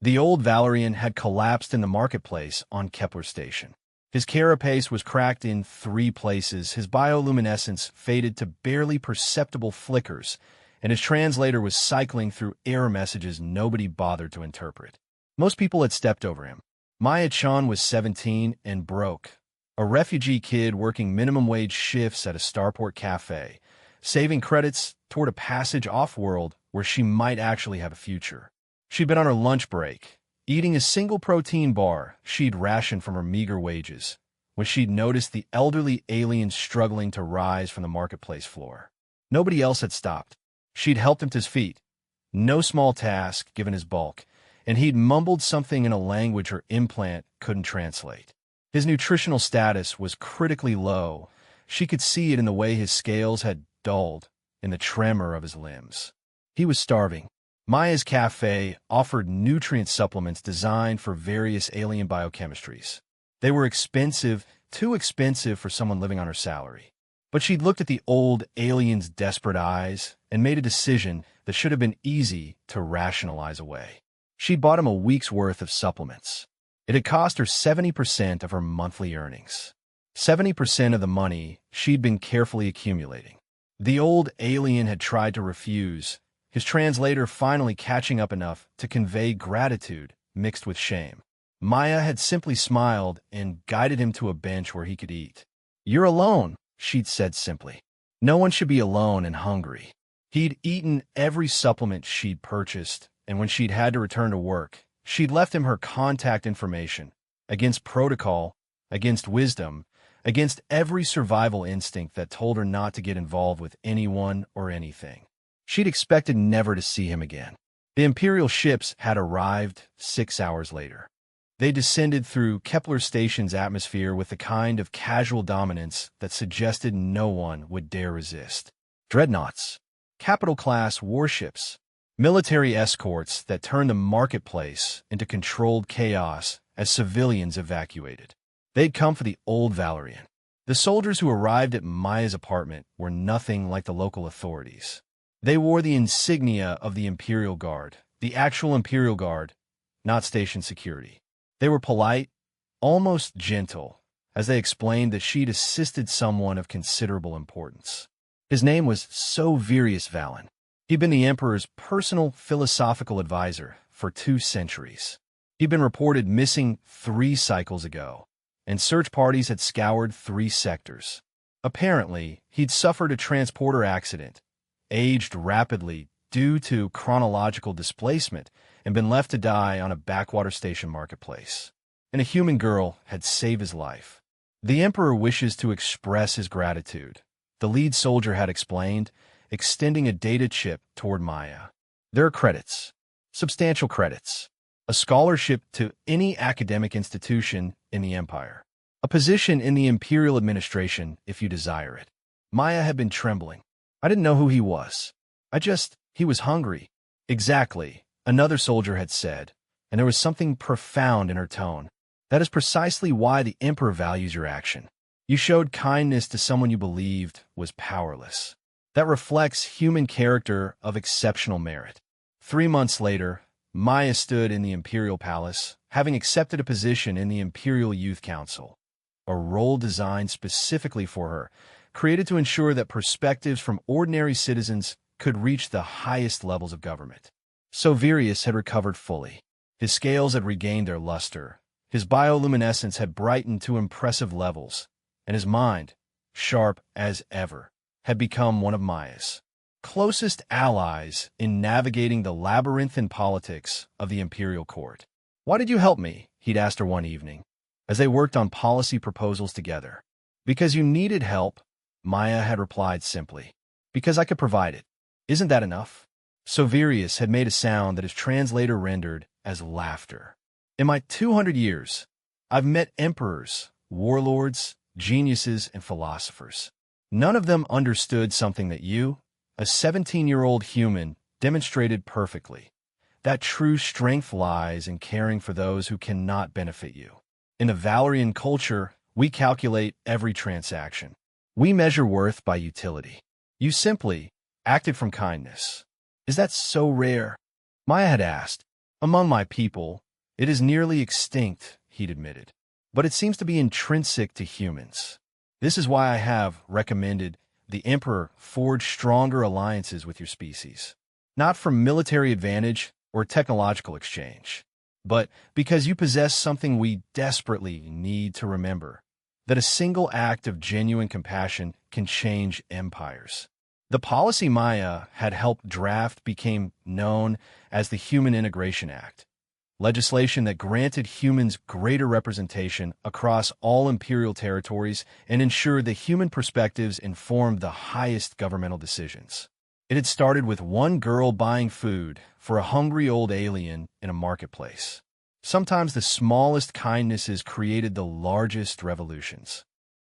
The old Valerian had collapsed in the marketplace on Kepler Station. His carapace was cracked in 3 places, his bioluminescence faded to barely perceptible flickers, and his translator was cycling through error messages nobody bothered to interpret. Most people had stepped over him. Maya Chan was 17 and broke, a refugee kid working minimum-wage shifts at a starport cafe, saving credits toward a passage off-world where she might actually have a future. She'd been on her lunch break, eating a single protein bar she'd rationed from her meager wages, when she'd noticed the elderly alien struggling to rise from the marketplace floor. Nobody else had stopped. She'd helped him to his feet. No small task, given his bulk, and he'd mumbled something in a language her implant couldn't translate. His nutritional status was critically low. She could see it in the way his scales had dulled, in the tremor of his limbs. He was starving. Maya's cafe offered nutrient supplements designed for various alien biochemistries. They were expensive, too expensive for someone living on her salary. But she'd looked at the old alien's desperate eyes and made a decision that should have been easy to rationalize away. She'd bought him a week's worth of supplements. It had cost her 70% of her monthly earnings. 70% of the money she'd been carefully accumulating. The old alien had tried to refuse, his translator finally catching up enough to convey gratitude mixed with shame. Maya had simply smiled and guided him to a bench where he could eat. "You're alone," she'd said simply. No one should be alone and hungry. He'd eaten every supplement she'd purchased, and when she'd had to return to work, she'd left him her contact information, against protocol, against wisdom, against every survival instinct that told her not to get involved with anyone or anything. She'd expected never to see him again. The Imperial ships had arrived 6 hours later. They descended through Kepler Station's atmosphere with the kind of casual dominance that suggested no one would dare resist. Dreadnoughts, capital-class warships, military escorts that turned the marketplace into controlled chaos as civilians evacuated. They'd come for the old Valerian. The soldiers who arrived at Maya's apartment were nothing like the local authorities. They wore the insignia of the Imperial Guard, the actual Imperial Guard, not station security. They were polite, almost gentle, as they explained that she'd assisted someone of considerable importance. His name was Sovirius Valen. He'd been the Emperor's personal philosophical advisor for 2 centuries. He'd been reported missing 3 cycles ago, and search parties had scoured 3 sectors. Apparently, he'd suffered a transporter accident, aged rapidly due to chronological displacement, and been left to die on a backwater station marketplace. And a human girl had saved his life. "The Emperor wishes to express his gratitude," the lead soldier had explained, extending a data chip toward Maya. "There are credits, substantial credits, a scholarship to any academic institution in the Empire, a position in the Imperial administration if you desire it." Maya had been trembling. "I didn't know who he was. He was hungry." "Exactly," another soldier had said, and there was something profound in her tone. "That is precisely why the Emperor values your action. You showed kindness to someone you believed was powerless. That reflects human character of exceptional merit." 3 months later, Maya stood in the Imperial Palace, having accepted a position in the Imperial Youth Council, a role designed specifically for her, created to ensure that perspectives from ordinary citizens could reach the highest levels of government. Sovirius had recovered fully. His scales had regained their luster, his bioluminescence had brightened to impressive levels, and his mind, sharp as ever, had become one of Maya's closest allies in navigating the labyrinthine politics of the imperial court. "Why did you help me?" he'd asked her one evening, as they worked on policy proposals together. "Because you needed help," Maya had replied simply. "Because I could provide it. Isn't that enough?" Sovirius had made a sound that his translator rendered as laughter. "In my 200 years, I've met emperors, warlords, geniuses, and philosophers. None of them understood something that you, a 17-year-old human, demonstrated perfectly. That true strength lies in caring for those who cannot benefit you. In the Valerian culture, we calculate every transaction. We measure worth by utility. You simply acted from kindness. Is that so rare?" Maya had asked. Among my people, it is nearly extinct, he'd admitted. But it seems to be intrinsic to humans. This is why I have recommended the Emperor forge stronger alliances with your species. Not for military advantage or technological exchange, but because you possess something we desperately need to remember, that a single act of genuine compassion can change empires. The policy Maya had helped draft became known as the Human Integration Act, legislation that granted humans greater representation across all imperial territories and ensured that human perspectives informed the highest governmental decisions. It had started with one girl buying food for a hungry old alien in a marketplace. Sometimes the smallest kindnesses created the largest revolutions.